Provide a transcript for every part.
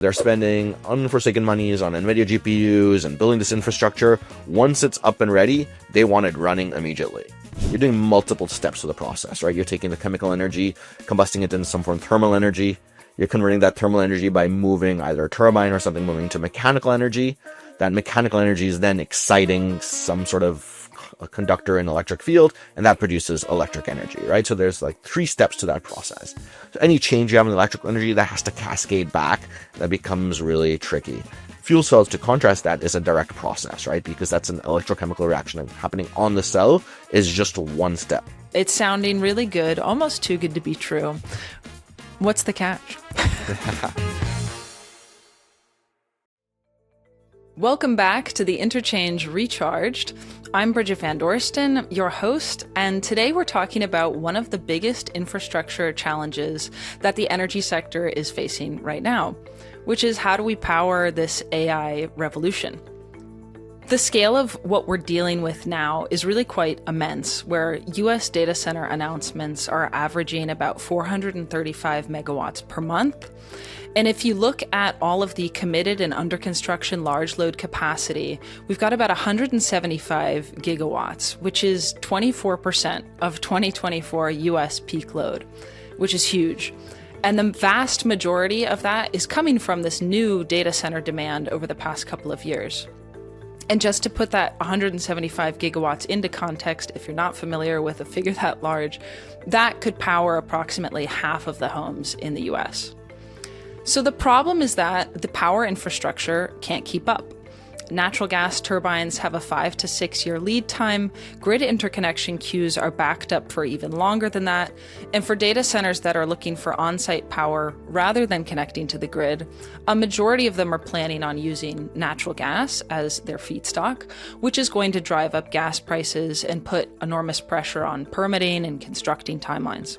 They're spending unforsaken monies on NVIDIA GPUs and building this infrastructure. Once it's up and ready, they want it running immediately. You're doing multiple steps of the process, right? You're taking the chemical energy, combusting it into some form of thermal energy. You're converting that thermal energy by moving either a turbine or something moving to mechanical energy. That mechanical energy is then exciting some sort of a conductor in electric field, and that produces electric energy, right? So there's like 3 steps to that process. So any change you have in electrical energy, that has to cascade back. That becomes really tricky. Fuel cells, to contrast that, is a direct process, right? Because that's an electrochemical reaction happening on the cell, is just 1 step. It's sounding really good, almost too good to be true. What's the catch? Welcome back to the Interchange Recharged. I'm Bridget Van Dorsten, your host, and today we're talking about one of the biggest infrastructure challenges that the energy sector is facing right now, which is how do we power this AI revolution? The scale of what we're dealing with now is really quite immense, where US data center announcements are averaging about 435 megawatts per month. And if you look at all of the committed and under construction large load capacity, we've got about 175 gigawatts, which is 24% of 2024 US peak load, which is huge. And the vast majority of that is coming from this new data center demand over the past couple of years. And just to put that 175 gigawatts into context, if you're not familiar with a figure that large, that could power approximately half of the homes in the US. So the problem is that the power infrastructure can't keep up. Natural gas turbines have a 5 to 6 year lead time. Grid interconnection queues are backed up for even longer than that. And for data centers that are looking for on-site power rather than connecting to the grid, a majority of them are planning on using natural gas as their feedstock, which is going to drive up gas prices and put enormous pressure on permitting and constructing timelines.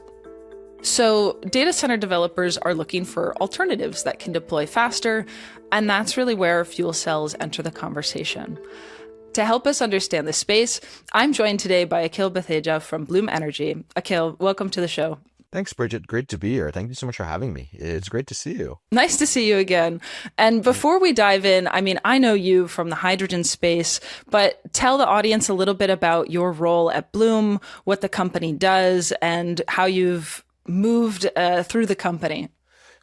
So data center developers are looking for alternatives that can deploy faster, and that's really where fuel cells enter the conversation. To help us understand this space, I'm joined today by Akhil Betheja from Bloom Energy. Akhil, welcome to the show. Thanks, Bridget. Great to be here. Thank you so much for having me. It's great to see you. Nice to see you again. And before we dive in, I know you from the hydrogen space, but tell the audience a little bit about your role at Bloom, what the company does, and how you've moved through the company.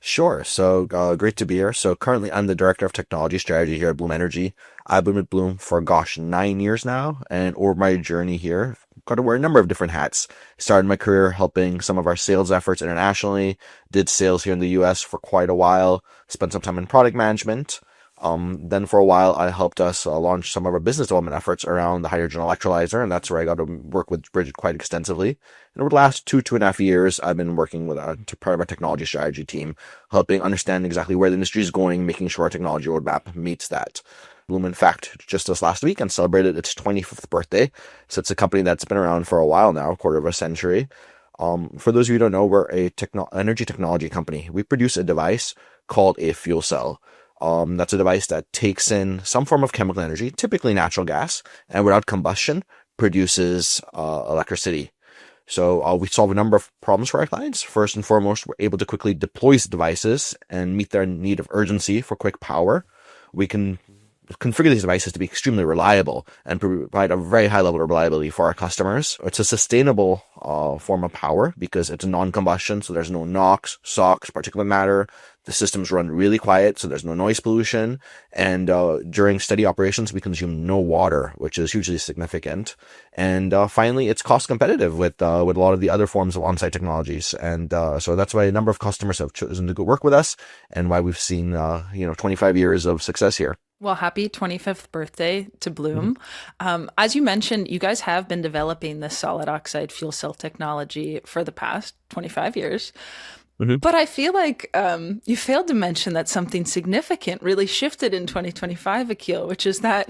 Sure. So great to be here. So currently I'm the Director of Technology Strategy here at Bloom Energy. I've been with Bloom for, 9 years now. And over my journey here, I've got to wear a number of different hats. Started my career helping some of our sales efforts internationally, did sales here in the US for quite a while, spent some time in product management. Then for a while, I helped us launch some of our business development efforts around the hydrogen electrolyzer, and that's where I got to work with Bridget quite extensively. And over the last 2.5 years, I've been working with part of our technology strategy team, helping understand exactly where the industry is going, making sure our technology roadmap meets that. Bloom, in fact, just this last week and celebrated its 25th birthday. So it's a company that's been around for a while now, a quarter of a century. For those of you who don't know, we're a energy technology company. We produce a device called a fuel cell. That's a device that takes in some form of chemical energy, typically natural gas, and without combustion produces electricity. So we solve a number of problems for our clients. First and foremost, we're able to quickly deploy these devices and meet their need of urgency for quick power. We can configure these devices to be extremely reliable and provide a very high level of reliability for our customers. It's a sustainable form of power because it's non-combustion, so there's no NOx, SOx, particulate matter. The systems run really quiet, so there's no noise pollution. And during steady operations, we consume no water, which is hugely significant. And finally, it's cost competitive with a lot of the other forms of on-site technologies. And so that's why a number of customers have chosen to go work with us, and why we've seen 25 years of success here. Well, happy 25th birthday to Bloom. As you mentioned, you guys have been developing this solid oxide fuel cell technology for the past 25 years. But I feel like you failed to mention that something significant really shifted in 2025, Akhil, which is that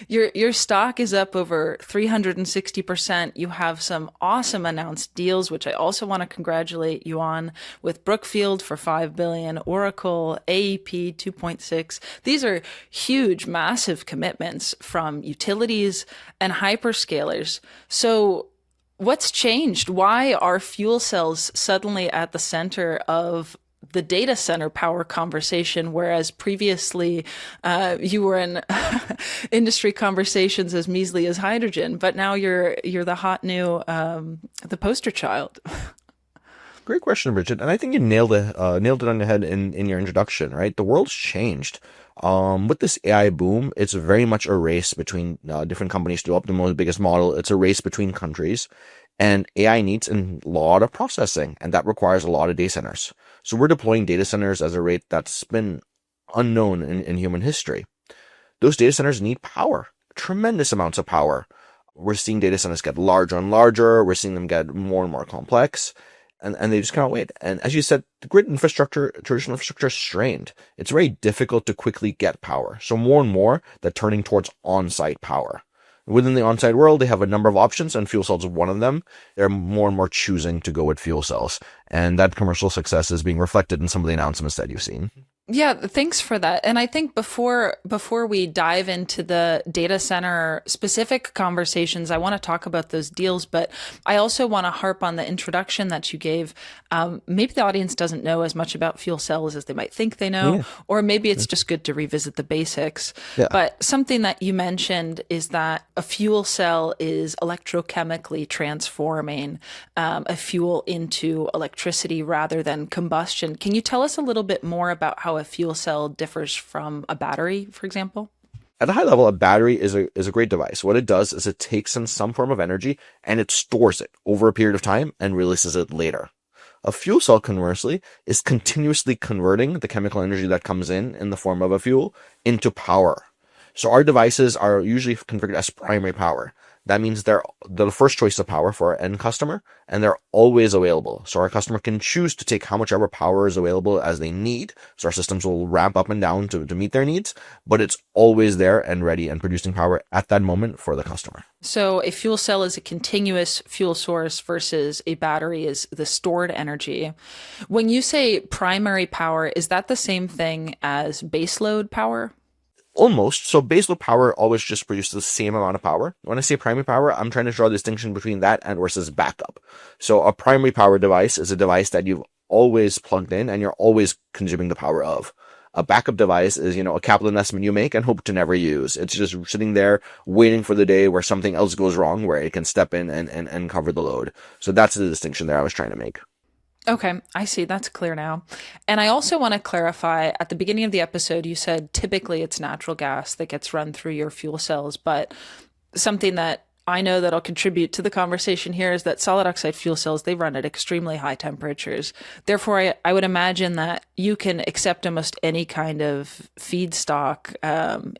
your stock is up over 360%. You have some awesome announced deals, which I also want to congratulate you on, with Brookfield for $5 billion, Oracle, AEP 2.6. These are huge, massive commitments from utilities and hyperscalers. So what's changed? Why are fuel cells suddenly at the center of the data center power conversation, whereas previously you were in industry conversations as measly as hydrogen, but now you're the hot new the poster child. Great question, Bridget. And I think you nailed it on the head in your introduction, right? The world's changed. With this AI boom, it's very much a race between different companies to optimize the biggest model. It's a race between countries, and AI needs a lot of processing, and that requires a lot of data centers. So we're deploying data centers at a rate that's been unknown in human history. Those data centers need power, tremendous amounts of power. We're seeing data centers get larger and larger. We're seeing them get more and more complex. And they just can't wait. And as you said, the grid infrastructure, traditional infrastructure is strained. It's very difficult to quickly get power. So more and more, they're turning towards on-site power. Within the on-site world, they have a number of options, and fuel cells is one of them. They're more and more choosing to go with fuel cells. And that commercial success is being reflected in some of the announcements that you've seen. Yeah, thanks for that. And I think before we dive into the data center specific conversations, I want to talk about those deals, but I also want to harp on the introduction that you gave. Maybe the audience doesn't know as much about fuel cells as they might think they know, yeah. Or maybe it's just good to revisit the basics. Yeah. But something that you mentioned is that a fuel cell is electrochemically transforming a fuel into electricity rather than combustion. Can you tell us a little bit more about how a fuel cell differs from a battery, for example? At a high level, a battery is a great device. What it does is it takes in some form of energy and it stores it over a period of time and releases it later. A fuel cell, conversely, is continuously converting the chemical energy that comes in the form of a fuel into power. So our devices are usually configured as primary power. That means they're the first choice of power for our end customer, and they're always available. So our customer can choose to take how much ever power is available as they need. So our systems will ramp up and down to meet their needs, but it's always there and ready and producing power at that moment for the customer. So a fuel cell is a continuous fuel source versus a battery is the stored energy. When you say primary power, is that the same thing as baseload power? Almost. So baseload power always just produces the same amount of power. When I say primary power, I'm trying to draw a distinction between that and versus backup. So a primary power device is a device that you've always plugged in and you're always consuming the power of. A backup device is, a capital investment you make and hope to never use. It's just sitting there waiting for the day where something else goes wrong, where it can step in and cover the load. So that's the distinction there I was trying to make. Okay, I see. That's clear now. And I also want to clarify, at the beginning of the episode, you said typically it's natural gas that gets run through your fuel cells, but something that I know that'll contribute to the conversation here is that solid oxide fuel cells, they run at extremely high temperatures. Therefore, I would imagine that you can accept almost any kind of feedstock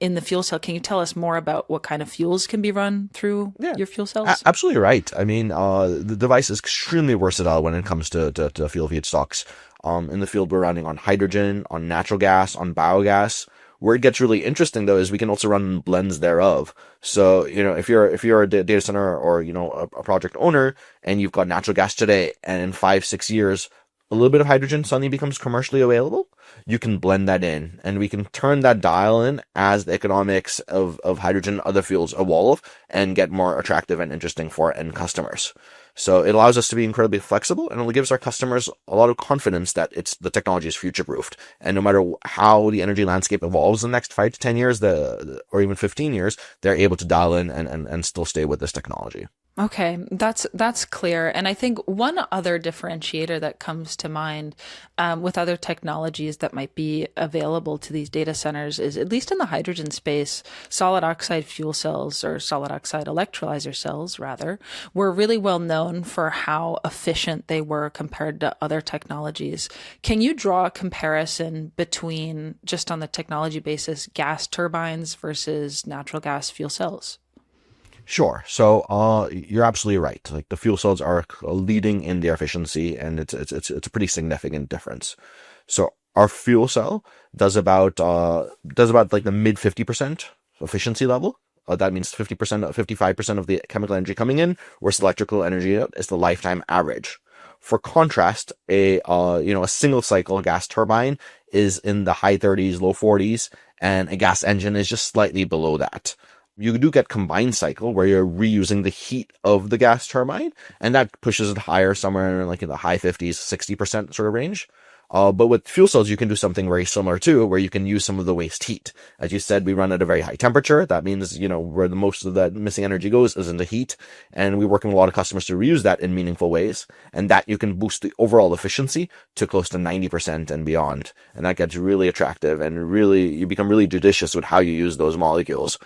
in the fuel cell. Can you tell us more about what kind of fuels can be run through your fuel cells? Absolutely right. I mean, the device is extremely versatile when it comes to fuel feedstocks. In the field, we're running on hydrogen, on natural gas, on biogas. Where it gets really interesting, though, is we can also run blends thereof. So, if you're a data center or, a project owner and you've got natural gas today and in 5-6 years, a little bit of hydrogen suddenly becomes commercially available, you can blend that in and we can turn that dial in as the economics of hydrogen and other fuels evolve and get more attractive and interesting for end customers. So it allows us to be incredibly flexible and it gives our customers a lot of confidence that the technology is future-proofed. And no matter how the energy landscape evolves in the next 5 to 10 years, or even 15 years, they're able to dial in and still stay with this technology. Okay, that's clear. And I think one other differentiator that comes to mind with other technologies that might be available to these data centers is, at least in the hydrogen space, solid oxide fuel cells, or solid oxide electrolyzer cells, rather, were really well known for how efficient they were compared to other technologies. Can you draw a comparison between, just on the technology basis, gas turbines versus natural gas fuel cells? Sure. So, you're absolutely right. Like, the fuel cells are leading in their efficiency, and it's a pretty significant difference. So our fuel cell does about like the mid 50% efficiency level. That means 55% of the chemical energy coming in, whereas electrical energy is the lifetime average. For contrast, a single cycle gas turbine is in the high 30s, low 40s, and a gas engine is just slightly below that. You do get combined cycle where you're reusing the heat of the gas turbine, and that pushes it higher, somewhere like in the high 50s, 60% sort of range. But with fuel cells, you can do something very similar too, where you can use some of the waste heat. As you said, we run at a very high temperature. That means, where the most of that missing energy goes is into heat. And we work with a lot of customers to reuse that in meaningful ways. And that you can boost the overall efficiency to close to 90% and beyond. And that gets really attractive and really, you become really judicious with how you use those molecules.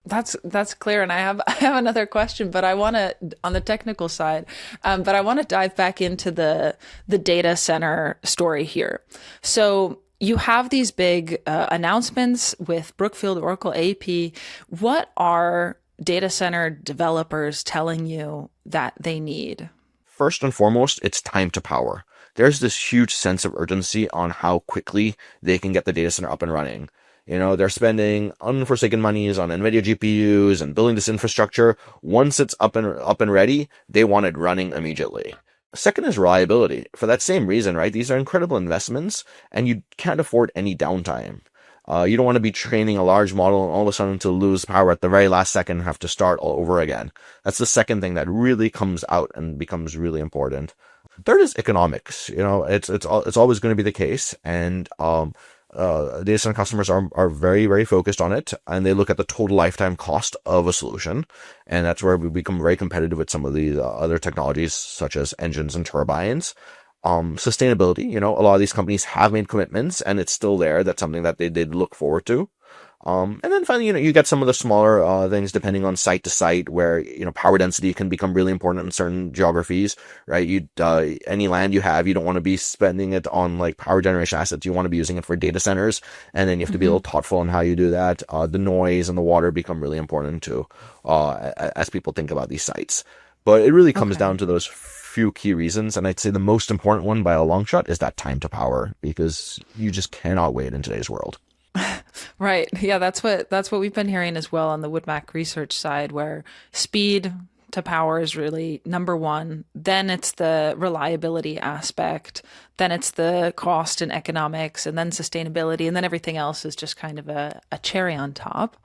That's clear, and I have another question, but I want to on the technical side, but I want to dive back into the data center story here. So you have these big announcements with Brookfield, Oracle, AP. What are data center developers telling you that they need? First and foremost, it's time to power. There's this huge sense of urgency on how quickly they can get the data center up and running. They're spending unforsaken monies on NVIDIA GPUs and building this infrastructure. Once it's up and ready, they want it running immediately. Second is reliability. For that same reason, right? These are incredible investments, and you can't afford any downtime. You don't want to be training a large model and all of a sudden to lose power at the very last second and have to start all over again. That's the second thing that really comes out and becomes really important. Third is economics. It's always going to be the case, and data center customers are very, very focused on it, and they look at the total lifetime cost of a solution. And that's where we become very competitive with some of the other technologies, such as engines and turbines. Sustainability, a lot of these companies have made commitments, and it's still there. That's something that they did look forward to. And then finally, you get some of the smaller things depending on site to site where, power density can become really important in certain geographies, right? Any land you have, you don't want to be spending it on like power generation assets. You want to be using it for data centers. And then you have to be a little thoughtful on how you do that. The noise and the water become really important too, as people think about these sites. But it really comes down to those few key reasons. And I'd say the most important one by a long shot is that time to power, because you just cannot wait in today's world. Right. Yeah, that's what we've been hearing as well on the Woodmac research side, where speed to power is really number one. Then it's the reliability aspect. Then it's the cost and economics, and then sustainability, and then everything else is just kind of a cherry on top.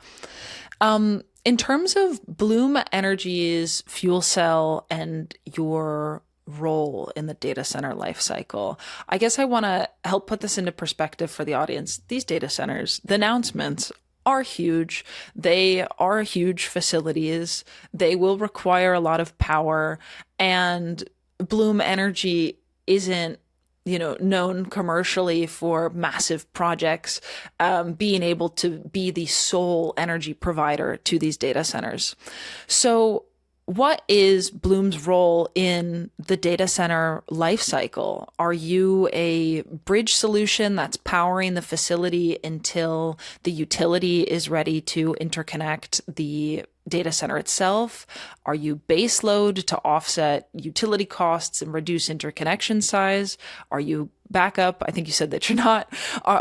In terms of Bloom Energy's fuel cell and your role in the data center life cycle, I guess I want to help put this into perspective for the audience. These data centers, the announcements are huge. They are huge facilities. They will require a lot of power, and Bloom Energy isn't known commercially for massive projects, being able to be the sole energy provider to these data centers. So what is Bloom's role in the data center lifecycle? Are you a bridge solution that's powering the facility until the utility is ready to interconnect the data center itself? Are you baseload to offset utility costs and reduce interconnection size? Are you backup? I think you said that you're not.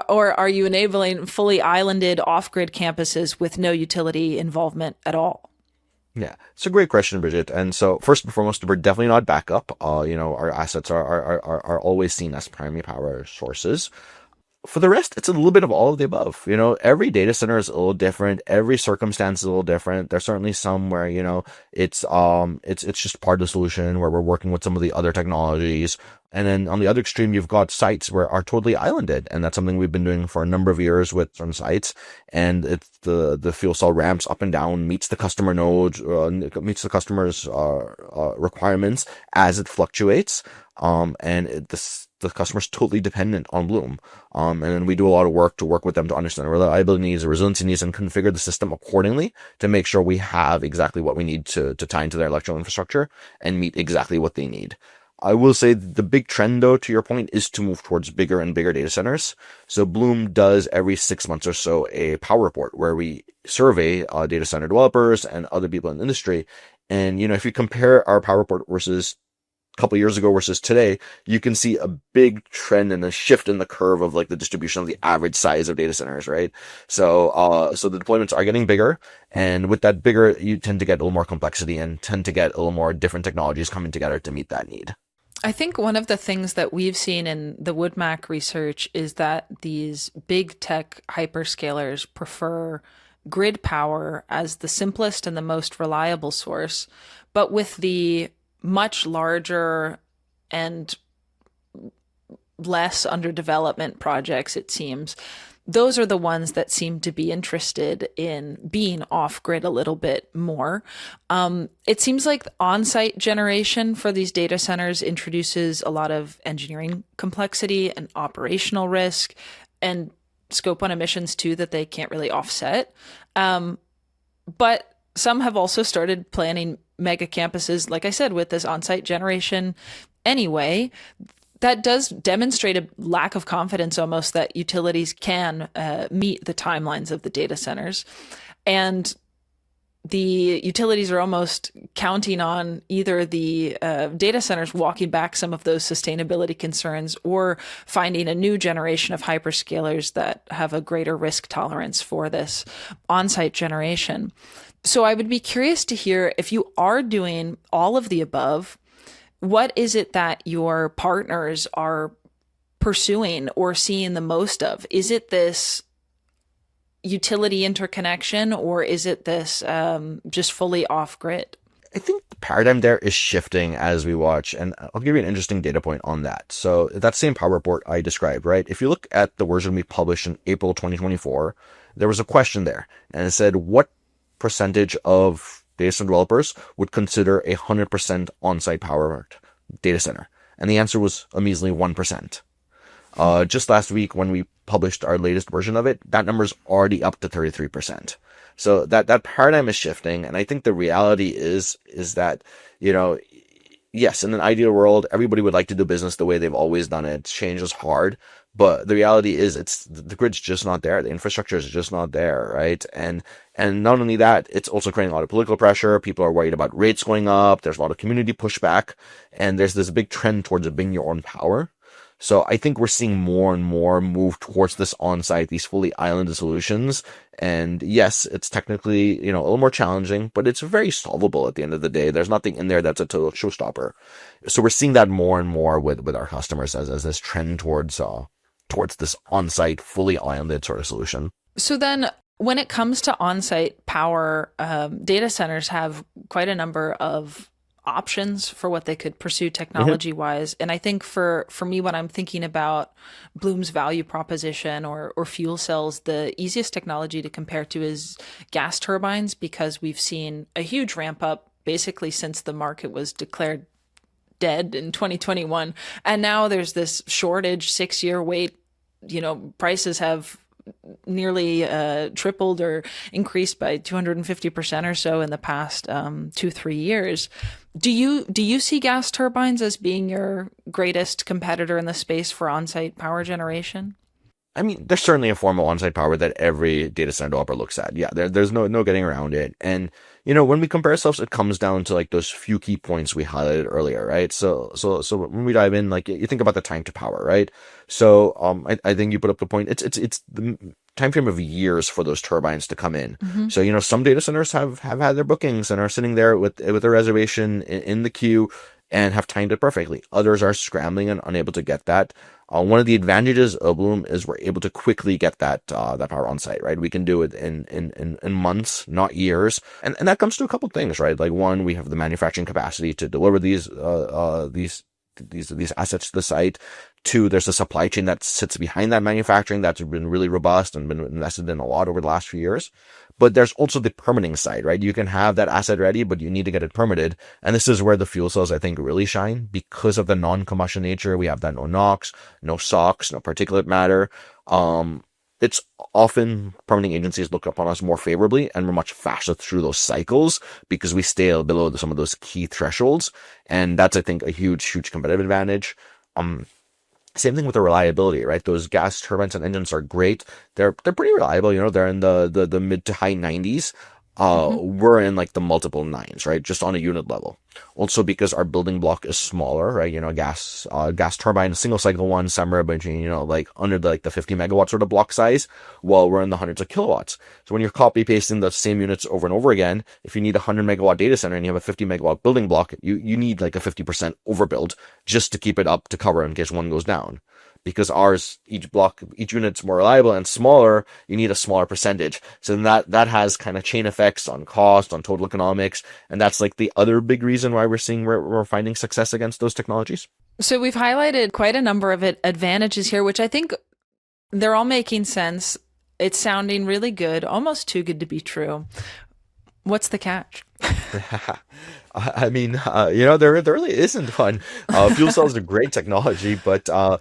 Or are you enabling fully islanded off-grid campuses with no utility involvement at all? Yeah, it's a great question, Bridget. And so first and foremost, we're definitely not backup. Our assets are always seen as primary power sources. For the rest, it's a little bit of all of the above. Every data center is a little different. Every circumstance is a little different. There's certainly some where, it's just part of the solution where we're working with some of the other technologies. And then on the other extreme, you've got sites where are totally islanded. And that's something we've been doing for a number of years with some sites. And it's the fuel cell ramps up and down, meets the customer nodes, meets the customer's, requirements as it fluctuates. The customer's totally dependent on Bloom. And then we do a lot of work to work with them to understand the reliability needs, the resiliency needs, and configure the system accordingly to make sure we have exactly what we need to tie into their electrical infrastructure and meet exactly what they need. I will say the big trend, though, to your point, is to move towards bigger and bigger data centers. So Bloom does every 6 months or so a power report where we survey data center developers and other people in the industry. And, if you compare our power report versus couple years ago versus today, you can see a big trend and a shift in the curve of like the distribution of the average size of data centers, right? So the deployments are getting bigger, and with that bigger, you tend to get a little more complexity and tend to get a little more different technologies coming together to meet that need. I think one of the things that we've seen in the Woodmac research is that these big tech hyperscalers prefer grid power as the simplest and the most reliable source, but with the much larger and less under development projects, it seems, those are the ones that seem to be interested in being off grid a little bit more. It seems like on site generation for these data centers introduces a lot of engineering complexity and operational risk and scope one emissions too that they can't really offset. But some have also started planning mega campuses, like I said, with this on site generation anyway. That does demonstrate a lack of confidence almost that utilities can meet the timelines of the data centers. And the utilities are almost counting on either the data centers walking back some of those sustainability concerns or finding a new generation of hyperscalers that have a greater risk tolerance for this on-site generation. So I would be curious to hear if you are doing all of the above, what is it that your partners are pursuing or seeing the most of? Is it this utility interconnection or is it this just fully off grid? I think the paradigm there is shifting as we watch, and I'll give you an interesting data point on that. So that same power report I described, right? If you look at the version we published in April 2024, there was a question there, and it said, what percentage of data center developers would consider 100% on-site power data center? And the answer was a measly 1%. Just last week when we published our latest version of it, that number's already up to 33%. So that paradigm is shifting. And I think the reality is that, yes, in an ideal world, everybody would like to do business the way they've always done it. Change is hard. But the reality is the grid's just not there. The infrastructure is just not there, right? And not only that, it's also creating a lot of political pressure. People are worried about rates going up. There's a lot of community pushback. And there's this big trend towards being your own power. So I think we're seeing more and more move towards this on-site, these fully islanded solutions. And yes, it's technically, a little more challenging, but it's very solvable at the end of the day. There's nothing in there that's a total showstopper. So we're seeing that more and more with our customers as this trend towards this on-site, fully islanded sort of solution. So then when it comes to on-site power, data centers have quite a number of options for what they could pursue technology-wise. And I think for me, when I'm thinking about Bloom's value proposition or fuel cells, the easiest technology to compare to is gas turbines, because we've seen a huge ramp up basically since the market was declared dead in 2021. And now there's this shortage, 6-year wait, prices have nearly tripled or increased by 250% or so in the past 2-3 years. Do you see gas turbines as being your greatest competitor in the space for on-site power generation? I mean, there's certainly a form of on-site power that every data center developer looks at. Yeah, there's no getting around it. And, when we compare ourselves, it comes down to like those few key points we highlighted earlier, right? So when we dive in, like you think about the time to power, right? So, I think you put up the point. It's the time frame of years for those turbines to come in. Mm-hmm. So, some data centers have had their bookings and are sitting there with a reservation in the queue and have timed it perfectly. Others are scrambling and unable to get that. One of the advantages of Bloom is we're able to quickly get that power on site, right? We can do it in months, not years. And that comes to a couple of things, right? Like one, we have the manufacturing capacity to deliver these assets to the site. Two, there's a supply chain that sits behind that manufacturing that's been really robust and been invested in a lot over the last few years. But there's also the permitting side, right? You can have that asset ready, but you need to get it permitted. And this is where the fuel cells, I think, really shine because of the non-combustion nature. We have that no NOx, no SOx, no particulate matter. It's often permitting agencies look upon us more favorably, and we're much faster through those cycles because we stay below some of those key thresholds. And that's, I think, a huge competitive advantage. Same thing with the reliability, right? Those gas turbines and engines are great. They're pretty reliable. They're in the mid to high 90s. We're in like the multiple 9s, right? Just on a unit level. Also because our building block is smaller, right? Gas turbine, a single cycle one, somewhere between, like under the 50 megawatts sort of block size, while we're in the hundreds of kilowatts. So when you're copy pasting the same units over and over again, if you need a 100 megawatt data center and you have a 50 megawatt building block, you need like a 50% overbuild just to keep it up to cover in case one goes down. Because each unit's more reliable and smaller, you need a smaller percentage. So then that has kind of chain effects on cost, on total economics. And that's like the other big reason why we're finding success against those technologies. So we've highlighted quite a number of advantages here, which I think they're all making sense. It's sounding really good, almost too good to be true. What's the catch? I mean, there really isn't one. Fuel cells are great technology, but I,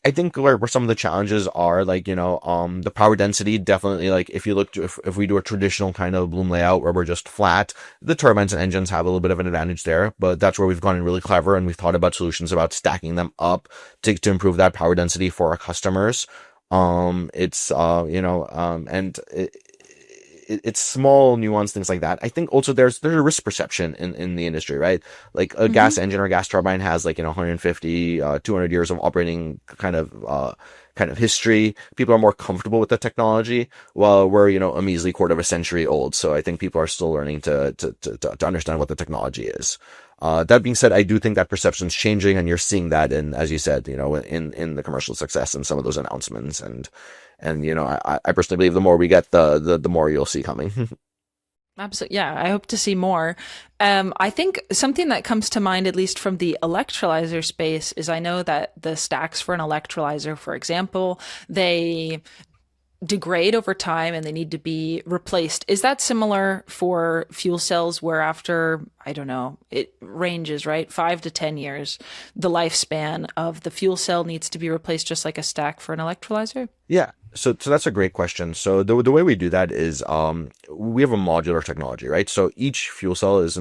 I think where some of the challenges are, like, the power density, definitely, like, if you look, if we do a traditional kind of Bloom layout where we're just flat, the turbines and engines have a little bit of an advantage there, but that's where we've gone in really clever and we've thought about solutions about stacking them up to improve that power density for our customers. It's, and it's small nuance things like that. I think also there's a risk perception in the industry, right? Like a gas Mm-hmm. engine or gas turbine has, like, 150, 200 years of operating kind of history. People are more comfortable with the technology, while we're, a measly quarter of a century old. So I think people are still learning to understand what the technology is. That being said, I do think that perception's changing, and you're seeing that in, as you said, in the commercial success and some of those announcements. And I personally believe the more we get, the more you'll see coming. Absolutely. Yeah, I hope to see more. I think something that comes to mind, at least from the electrolyzer space, is I know that the stacks for an electrolyzer, for example, they degrade over time and they need to be replaced. Is that similar for fuel cells where after, I don't know, it ranges, right? 5 to 10 years, the lifespan of the fuel cell needs to be replaced just like a stack for an electrolyzer? Yeah. So that's a great question. So the way we do that is we have a modular technology, right? So each fuel cell is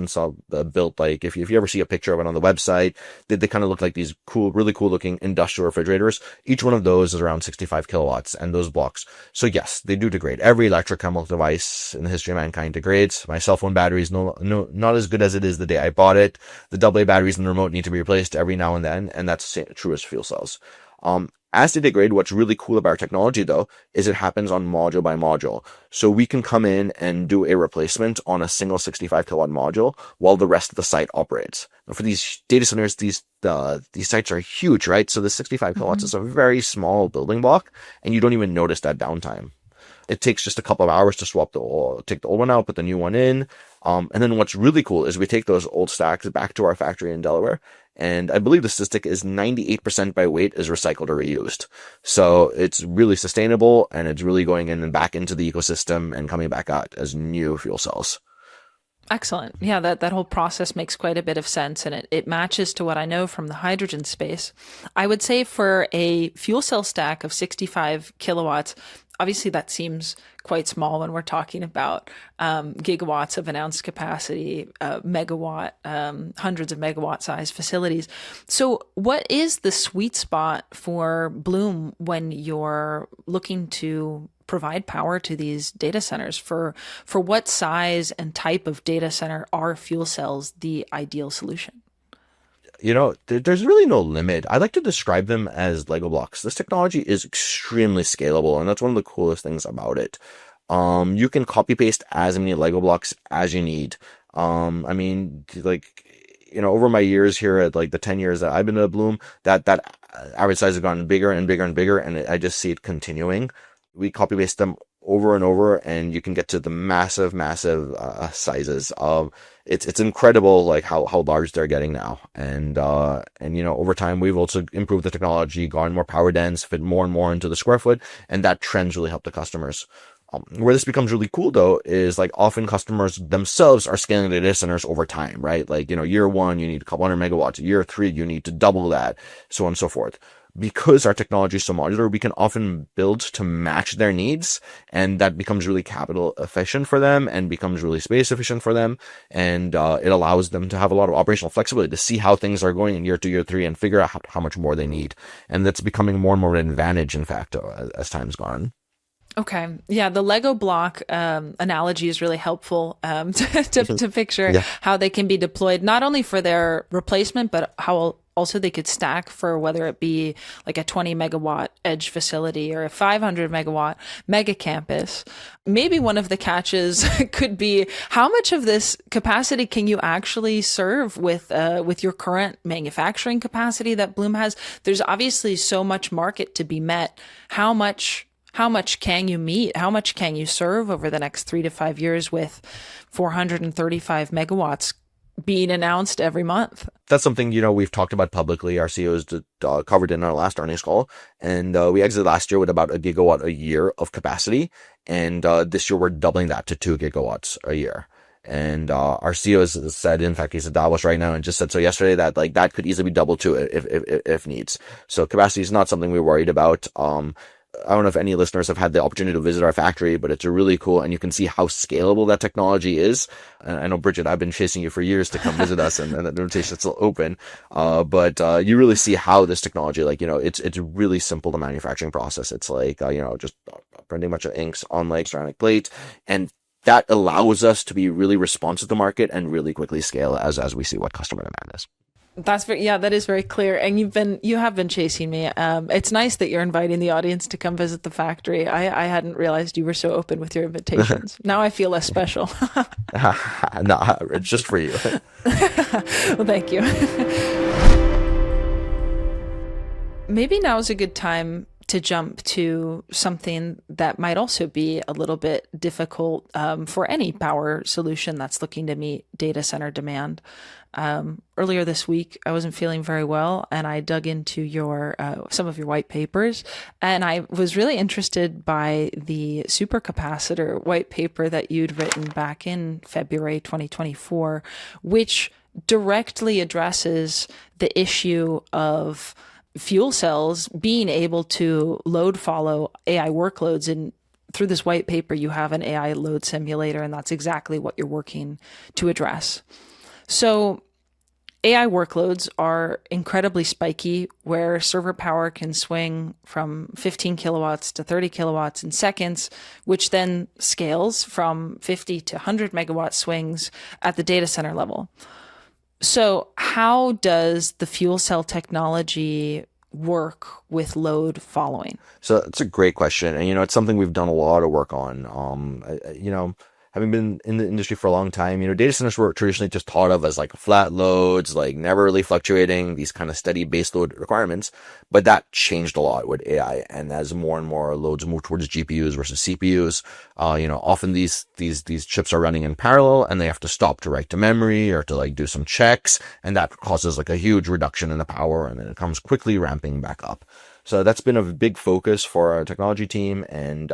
built, like, if you ever see a picture of it on the website, they kind of look like these really cool looking industrial refrigerators. Each one of those is around 65 kilowatts, and those blocks. So yes, they do degrade. Every electrochemical device in the history of mankind degrades. My cell phone battery is not as good as it is the day I bought it. The AA batteries in the remote need to be replaced every now and then, and that's true as fuel cells. As they degrade, what's really cool about our technology, though, is it happens on module by module. So we can come in and do a replacement on a single 65 kilowatt module while the rest of the site operates. Now, for these data centers, these sites are huge, right? So the 65 kilowatts Mm-hmm. is a very small building block, and you don't even notice that downtime. It takes just a couple of hours to take the old one out, put the new one in. And then what's really cool is we take those old stacks back to our factory in Delaware. And I believe the statistic is 98% by weight is recycled or reused. So it's really sustainable, and it's really going in and back into the ecosystem and coming back out as new fuel cells. Excellent. Yeah, that whole process makes quite a bit of sense, and it matches to what I know from the hydrogen space. I would say for a fuel cell stack of 65 kilowatts, obviously that seems quite small when we're talking about gigawatts of announced capacity, megawatt, hundreds of megawatt size facilities. So, what is the sweet spot for Bloom when you're looking to provide power to these data centers? For what size and type of data center are fuel cells the ideal solution? There's really no limit. I like to describe them as Lego blocks. This technology is extremely scalable, and that's one of the coolest things about it. You can copy paste as many Lego blocks as you need. I mean, like, over my years here, at like the 10 years that I've been at Bloom, that average size has gotten bigger and bigger and bigger, and I just see it continuing. We copy paste them over and over, and you can get to the massive sizes of it's incredible, like how large they're getting now. And over time we've also improved the technology, gotten more power dense, fit more and more into the square foot, and that trend's really helped the customers. Where this becomes really cool, though, is, like, often customers themselves are scaling their data centers over time, right? Like, year one, you need a couple hundred megawatts. Year three, you need to double that, so on and so forth. Because our technology is so modular, we can often build to match their needs, and that becomes really capital efficient for them and becomes really space efficient for them. And it allows them to have a lot of operational flexibility to see how things are going in year two, year three, and figure out how much more they need. And that's becoming more and more an advantage, in fact, as time's gone. Okay. Yeah, the Lego block analogy is really helpful to picture Yeah. how they can be deployed, not only for their replacement, but how also they could stack for whether it be like a 20 megawatt edge facility or a 500 megawatt mega campus. Maybe one of the catches could be how much of this capacity can you actually serve with your current manufacturing capacity that Bloom has? There's obviously so much market to be met. How much can you meet? How much can you serve over the next 3 to 5 years with 435 megawatts being announced every month. That's something, we've talked about publicly. Our CEOs covered in our last earnings call. And we exited last year with about a gigawatt a year of capacity. And this year we're doubling that to 2 gigawatts a year. And our CEO has said, in fact, he's at Davos right now and just said so yesterday that like that could easily be doubled to if needs. So capacity is not something we're worried about. I don't know if any listeners have had the opportunity to visit our factory, but it's a really cool, and you can see how scalable that technology is. And I know, Bridget, I've been chasing you for years to come visit us, and the invitation is still open. But you really see how this technology, like, it's really simple, the manufacturing process. It's like, just printing a bunch of inks on like ceramic plate, and that allows us to be really responsive to the market and really quickly scale as we see what customer demand is. That is very clear. And you have been chasing me. It's nice that you're inviting the audience to come visit the factory. I hadn't realized you were so open with your invitations. Now I feel less special. No, it's just for you. Well, thank you. Maybe now is a good time to jump to something that might also be a little bit difficult for any power solution that's looking to meet data center demand. Earlier this week, I wasn't feeling very well, and I dug into some of your white papers, and I was really interested by the supercapacitor white paper that you'd written back in February 2024, which directly addresses the issue of fuel cells being able to load follow AI workloads. And through this white paper, you have an AI load simulator, and that's exactly what you're working to address. So AI workloads are incredibly spiky, where server power can swing from 15 kilowatts to 30 kilowatts in seconds, which then scales from 50 to 100 megawatt swings at the data center level. So how does the fuel cell technology work with load following? So it's a great question. And, it's something we've done a lot of work on. Having been in the industry for a long time, data centers were traditionally just thought of as like flat loads, like never really fluctuating, these kind of steady base load requirements. But that changed a lot with AI. And as more and more loads move towards GPUs versus CPUs, often these chips are running in parallel, and they have to stop to write to memory or to like do some checks. And that causes like a huge reduction in the power, and then it comes quickly ramping back up. So that's been a big focus for our technology team. And,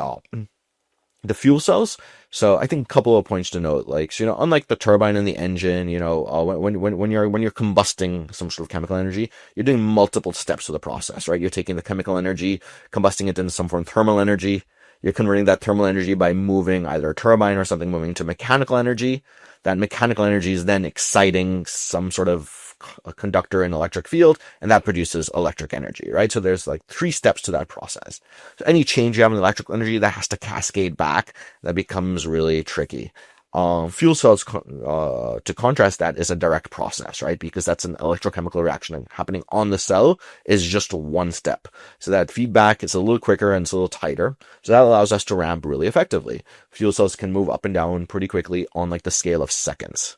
the fuel cells. So I think a couple of points to note, like, so, unlike the turbine and the engine, when you're combusting some sort of chemical energy, you're doing multiple steps of the process, right? You're taking the chemical energy, combusting it into some form of thermal energy. You're converting that thermal energy by moving either a turbine or something moving to mechanical energy. That mechanical energy is then exciting some sort of a conductor in electric field, and that produces electric energy, right? So there's like 3 steps to that process. So any change you have in electrical energy, that has to cascade back. That becomes really tricky. Fuel cells, to contrast that, is a direct process, right? Because that's an electrochemical reaction happening on the cell, is just one step. So that feedback is a little quicker and it's a little tighter. So that allows us to ramp really effectively. Fuel cells can move up and down pretty quickly on like the scale of seconds.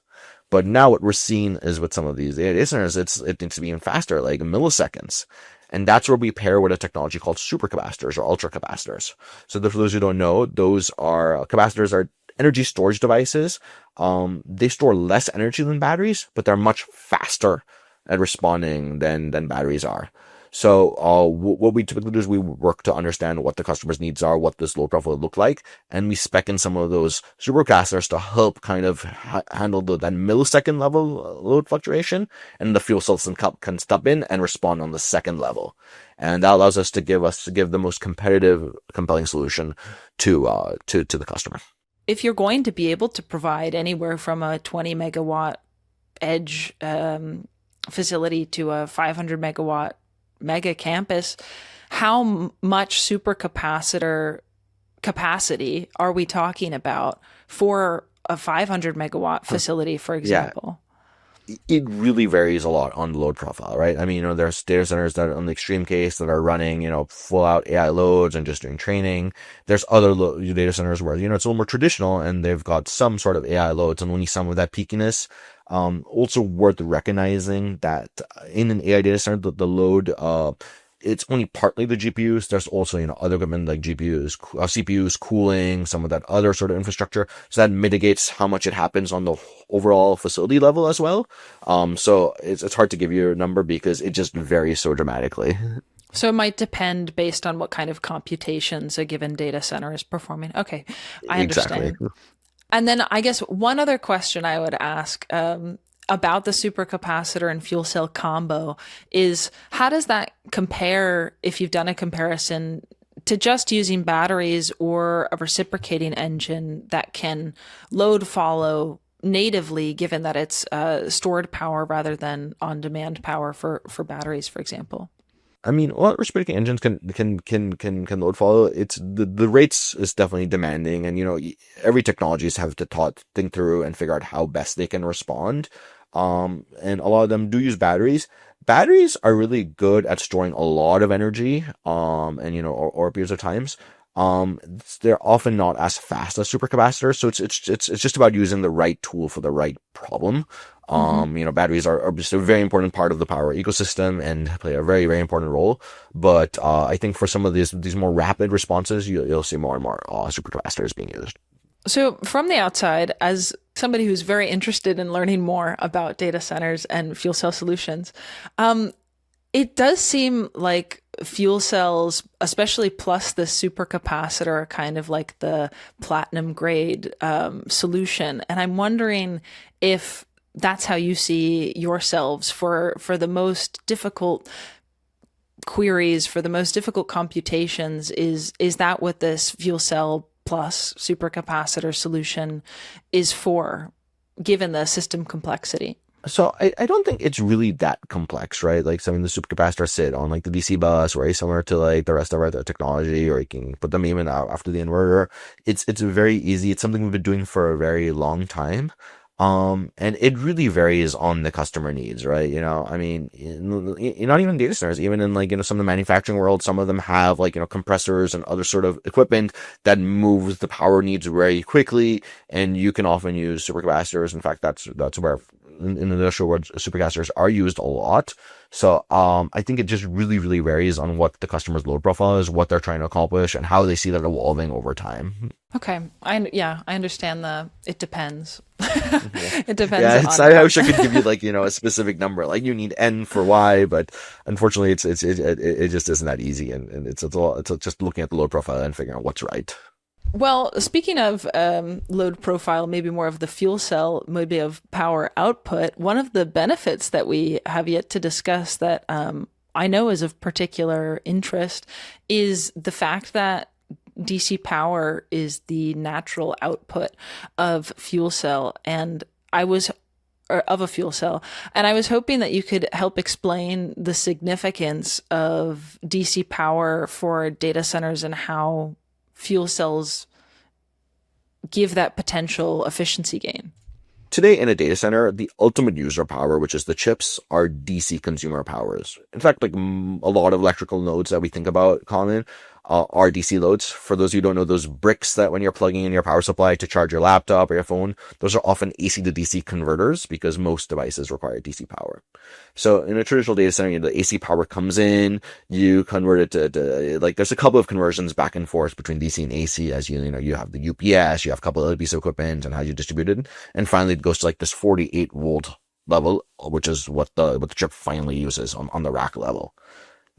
But now what we're seeing is with some of these data centers, it needs to be even faster, like milliseconds. And that's where we pair with a technology called supercapacitors or ultracapacitors. So for those who don't know, those are capacitors are energy storage devices. They store less energy than batteries, but they're much faster at responding than batteries are. So what we typically do is we work to understand what the customer's needs are, what this load profile would look like, and we spec in some of those supercapacitors to help kind of handle that millisecond level load fluctuation, and the fuel cells can step in and respond on the second level. And that allows us to give the most compelling solution to the customer. If you're going to be able to provide anywhere from a 20 megawatt edge facility to a 500 megawatt mega campus, how much supercapacitor capacity are we talking about for a 500 megawatt facility, for example? Yeah. It really varies a lot on the load profile, right? I mean, there's data centers that are on the extreme case that are running, full out AI loads and just doing training. There's other data centers where, it's a little more traditional and they've got some sort of AI loads and only some of that peakiness. Also worth recognizing that in an AI data center, the load it's only partly the GPUs. There's also, other equipment like GPUs, CPUs, cooling, some of that other sort of infrastructure. So that mitigates how much it happens on the overall facility level as well. So it's hard to give you a number because it just varies so dramatically. So it might depend based on what kind of computations a given data center is performing. Okay, I Exactly. understand. And then I guess one other question I would ask about the supercapacitor and fuel cell combo is how does that compare, if you've done a comparison, to just using batteries or a reciprocating engine that can load follow natively, given that it's stored power rather than on-demand power for batteries, for example? I mean, well, reciprocating engines can load follow. It's the rates is definitely demanding, and every technologies have to think through and figure out how best they can respond. And a lot of them do use batteries. Batteries are really good at storing a lot of energy, and or periods of times. They're often not as fast as supercapacitors, so it's just about using the right tool for the right problem. Mm-hmm. Batteries are just a very important part of the power ecosystem and play a very, very important role. But I think for some of these more rapid responses, you'll see more and more supercapacitors being used. So, from the outside, as somebody who's very interested in learning more about data centers and fuel cell solutions, it does seem like fuel cells, especially plus the supercapacitor, are kind of like the platinum grade solution. And I'm wondering if that's how you see yourselves for the most difficult queries, for the most difficult computations. Is that what this fuel cell plus supercapacitor solution is for, given the system complexity? So I don't think it's really that complex, right? Like some of the supercapacitors sit on like the DC bus, very similar to like the rest of our technology, or you can put them even out after the inverter. It's very easy. It's something we've been doing for a very long time. And it really varies on the customer needs, right? I mean, not even data centers, even in like, some of the manufacturing world, some of them have like, compressors and other sort of equipment that moves the power needs very quickly. And you can often use supercapacitors. In fact, that's where in the industrial world, supercapacitors are used a lot. So, I think it just really, really varies on what the customer's load profile is, what they're trying to accomplish, and how they see that evolving over time. Okay. I understand it depends. It Yeah, depends I on. wish I could give you like, a specific number, like you need N for Y, but unfortunately it just isn't that easy. And it's just looking at the load profile and figuring out what's right. Well, speaking of load profile, maybe more of the fuel cell, maybe of power output, one of the benefits that we have yet to discuss that I know is of particular interest is the fact that DC power is the natural output of fuel cell. And I was or of a fuel cell. And I was hoping that you could help explain the significance of DC power for data centers and how fuel cells give that potential efficiency gain. Today in a data center, the ultimate user power, which is the chips, are DC consumer powers. In fact, like a lot of electrical nodes that we think about common are DC loads. For those of you who don't know, those bricks that when you're plugging in your power supply to charge your laptop or your phone, those are often AC to DC converters because most devices require DC power. So in a traditional data center, the AC power comes in, you convert it to like there's a couple of conversions back and forth between DC and AC as you have the UPS, you have a couple of other pieces of equipment and how you distribute it. And finally it goes to like this 48 volt level, which is what the chip finally uses on the rack level.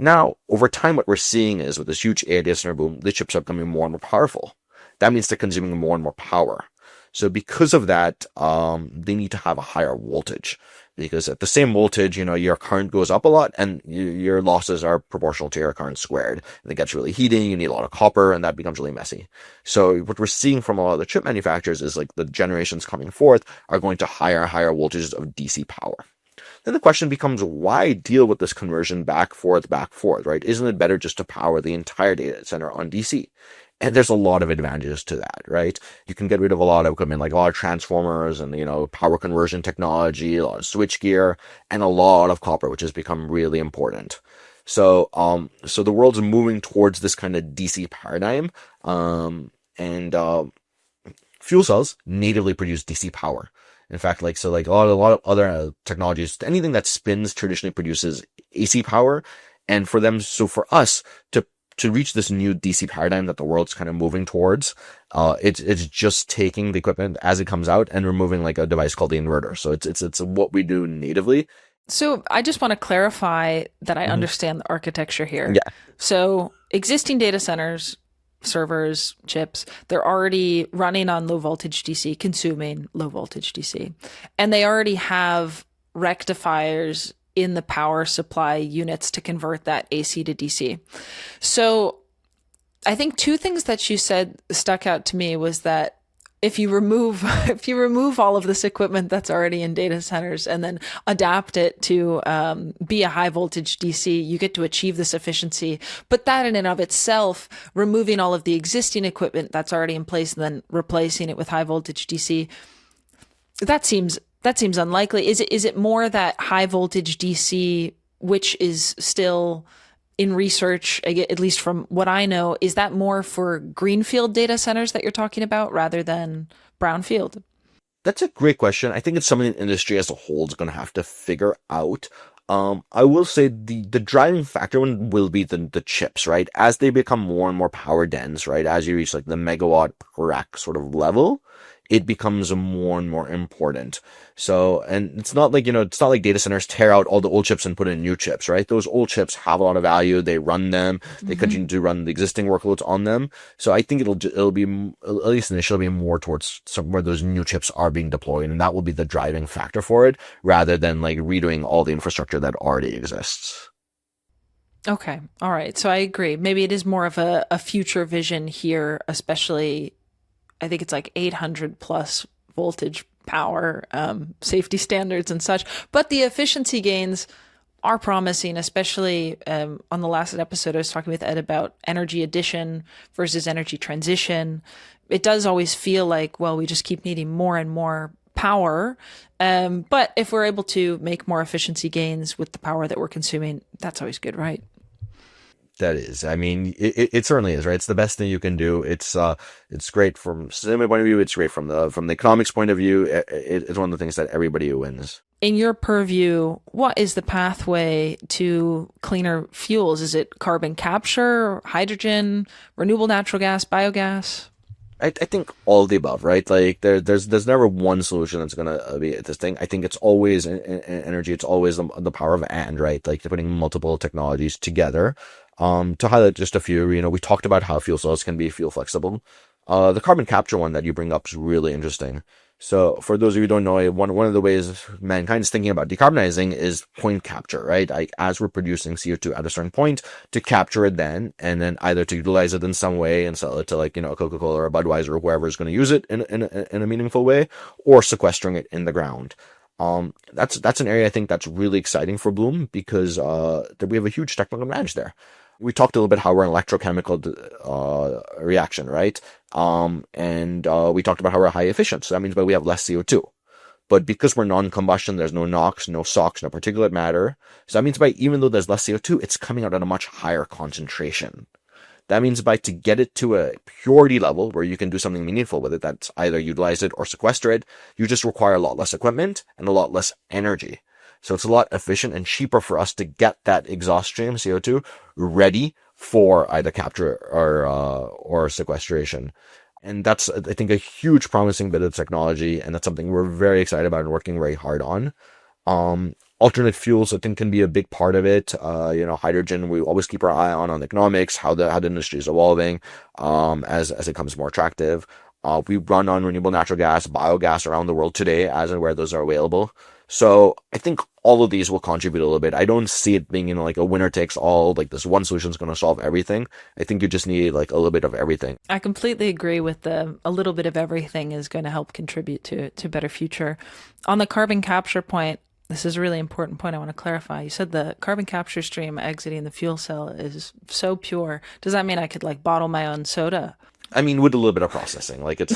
Now, over time, what we're seeing is with this huge AI data center boom, the chips are becoming more and more powerful. That means they're consuming more and more power. So because of that, they need to have a higher voltage because at the same voltage, your current goes up a lot and your losses are proportional to your current squared. And it gets really heating. You need a lot of copper and that becomes really messy. So what we're seeing from a lot of the chip manufacturers is like the generations coming forth are going to higher and higher voltages of DC power. Then the question becomes, why deal with this conversion back, forth, right? Isn't it better just to power the entire data center on DC? And there's a lot of advantages to that, right? You can get rid of a lot of equipment, like a lot of transformers and, power conversion technology, a lot of switchgear, and a lot of copper, which has become really important. So the world's moving towards this kind of DC paradigm, and fuel cells natively produce DC power. In fact, like a lot of other technologies, anything that spins traditionally produces AC power, And for us to reach this new DC paradigm that the world's kind of moving towards, it's just taking the equipment as it comes out and removing like a device called the inverter. So it's what we do natively. So I just want to clarify that I Mm-hmm. understand the architecture here. Yeah. So existing data centers, servers, chips, they're already running on low voltage DC, consuming low voltage DC. And they already have rectifiers in the power supply units to convert that AC to DC. So I think two things that you said stuck out to me was that if you remove all of this equipment that's already in data centers and then adapt it to be a high voltage DC, you get to achieve this efficiency. But that in and of itself, removing all of the existing equipment that's already in place and then replacing it with high voltage DC, that seems unlikely. Is it more that high voltage DC, which is still in research, at least from what I know, is that more for greenfield data centers that you're talking about rather than brownfield? That's a great question. I think it's something the industry as a whole is going to have to figure out. I will say the driving factor one will be the chips, right? As they become more and more power dense, right? As you reach like the megawatt per rack sort of level, it becomes more and more important. So, and it's not like, it's not like data centers tear out all the old chips and put in new chips, right? Those old chips have a lot of value. They run them. They continue to run the existing workloads on them. So I think it'll be, at least initially, be more towards where those new chips are being deployed. And that will be the driving factor for it rather than like redoing all the infrastructure that already exists. Okay. All right. So I agree. Maybe it is more of a future vision here, especially I think it's like 800 plus voltage power, safety standards and such. But the efficiency gains are promising, especially on the last episode, I was talking with Ed about energy addition versus energy transition. It does always feel like, well, we just keep needing more and more power. But if we're able to make more efficiency gains with the power that we're consuming, that's always good, right? That is, I mean, it certainly is, right? It's the best thing you can do. It's great from a sustainability point of view. It's great from the economics point of view. It's one of the things that everybody wins. In your purview, what is the pathway to cleaner fuels? Is it carbon capture, hydrogen, renewable natural gas, biogas? I think all of the above, right? Like there's never one solution that's gonna be this thing. I think it's always energy. It's always the power of and, right? Like putting multiple technologies together. To highlight just a few, we talked about how fuel cells can be fuel flexible. The carbon capture one that you bring up is really interesting. So for those of you who don't know, one of the ways mankind is thinking about decarbonizing is point capture, right? Like as we're producing CO2 at a certain point, to capture it then, and then either to utilize it in some way and sell it to like, a Coca-Cola or a Budweiser or whoever is going to use it in a meaningful way, or sequestering it in the ground. That's an area I think that's really exciting for Bloom because we have a huge technical advantage there. We talked a little bit how we're an electrochemical reaction, right? And we talked about how we're high efficient. So that means that we have less CO2. But because we're non-combustion, there's no NOx, no SOx, no particulate matter. So that means by even though there's less CO2, it's coming out at a much higher concentration. That means to get it to a purity level where you can do something meaningful with it, that's either utilize it or sequester it, you just require a lot less equipment and a lot less energy. So it's a lot efficient and cheaper for us to get that exhaust stream CO2 ready for either capture or sequestration. And that's, I think, a huge promising bit of technology, and that's something we're very excited about and working very hard on. Alternate fuels, I think, can be a big part of it. Hydrogen, we always keep our eye on economics, how the industry is evolving, as it becomes more attractive. We run on renewable natural gas, biogas around the world today, as and where those are available. So I think all of these will contribute a little bit. I don't see it being, like a winner takes all, like this one solution is going to solve everything. I think you just need like a little bit of everything. I completely agree with a little bit of everything is going to help contribute to a better future. On the carbon capture point, this is a really important point I want to clarify. You said the carbon capture stream exiting the fuel cell is so pure. Does that mean I could like bottle my own soda? I mean, with a little bit of processing, like it's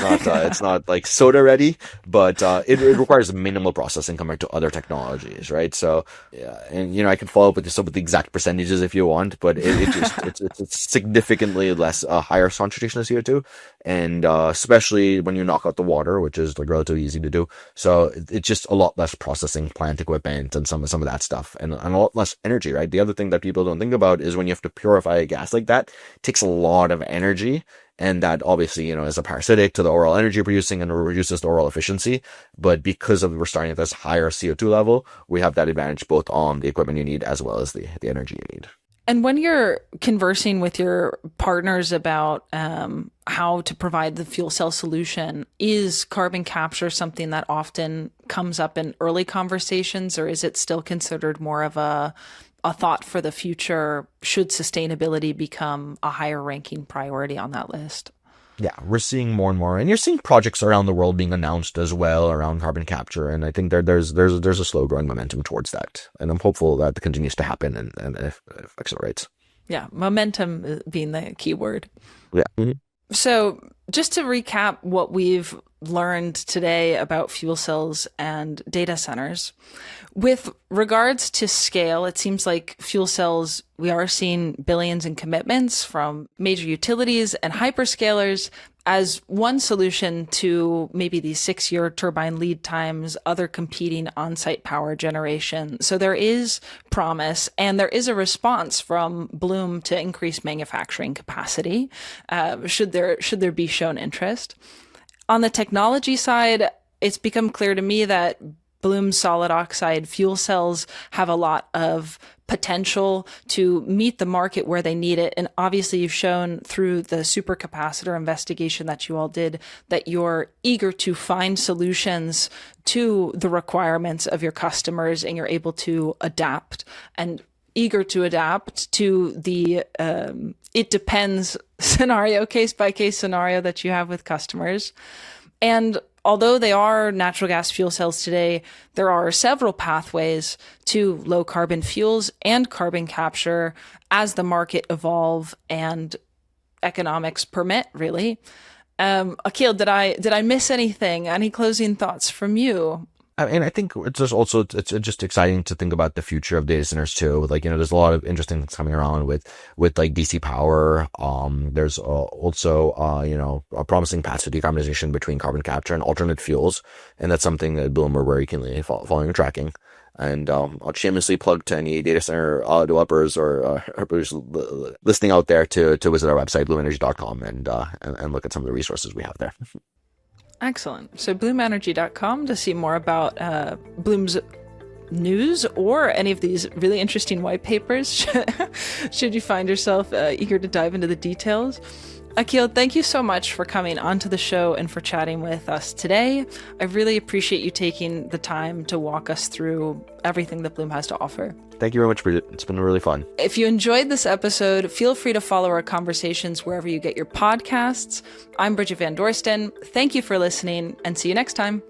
not like soda ready, but it requires minimal processing compared to other technologies, right? So yeah, and I can follow up with the exact percentages if you want, but it just it's significantly less higher concentration of CO2, and especially when you knock out the water, which is like relatively easy to do. So it's just a lot less processing plant equipment and some of that stuff, and a lot less energy, right? The other thing that people don't think about is when you have to purify a gas like that, it takes a lot of energy. And that obviously, is a parasitic to the overall energy producing and reduces the overall efficiency. But because we're starting at this higher CO2 level, we have that advantage both on the equipment you need as well as the energy you need. And when you're conversing with your partners about how to provide the fuel cell solution, is carbon capture something that often comes up in early conversations, or is it still considered more of a thought for the future? Should sustainability become a higher ranking priority on that list? Yeah, we're seeing more and more, and you're seeing projects around the world being announced as well around carbon capture, and I think there's a slow growing momentum towards that, and I'm hopeful that continues to happen and if accelerates. Yeah, momentum being the key word. Yeah. Mm-hmm. So just to recap what we've learned today about fuel cells and data centers, with regards to scale, it seems like fuel cells, we are seeing billions in commitments from major utilities and hyperscalers as one solution to maybe these 6-year turbine lead times, other competing on-site power generation. So there is promise, and there is a response from Bloom to increase manufacturing capacity, should there be shown interest. On the technology side, it's become clear to me that Bloom's solid oxide fuel cells have a lot of potential to meet the market where they need it. And obviously you've shown through the supercapacitor investigation that you all did that you're eager to find solutions to the requirements of your customers, and you're able to adapt and eager to adapt to the it depends scenario, case by case scenario that you have with customers. And although they are natural gas fuel cells today, there are several pathways to low carbon fuels and carbon capture as the market evolve and economics permit, really. Akhil, did I miss anything? Any closing thoughts from you? And I think it's just exciting to think about the future of data centers too. Like, there's a lot of interesting things coming around with like DC power. There's also, a promising path to decarbonization between carbon capture and alternate fuels. And that's something that Bloom are very keenly following and tracking. And I'll shamelessly plug to any data center developers or listening out there to visit our website, bloomenergy.com, and look at some of the resources we have there. Excellent. So bloomenergy.com to see more about Bloom's news or any of these really interesting white papers, should you find yourself eager to dive into the details. Akhil, thank you so much for coming onto the show and for chatting with us today. I really appreciate you taking the time to walk us through everything that Bloom has to offer. Thank you very much, Bridget. It's been really fun. If you enjoyed this episode, feel free to follow our conversations wherever you get your podcasts. I'm Bridget Van Dorsten. Thank you for listening, and see you next time.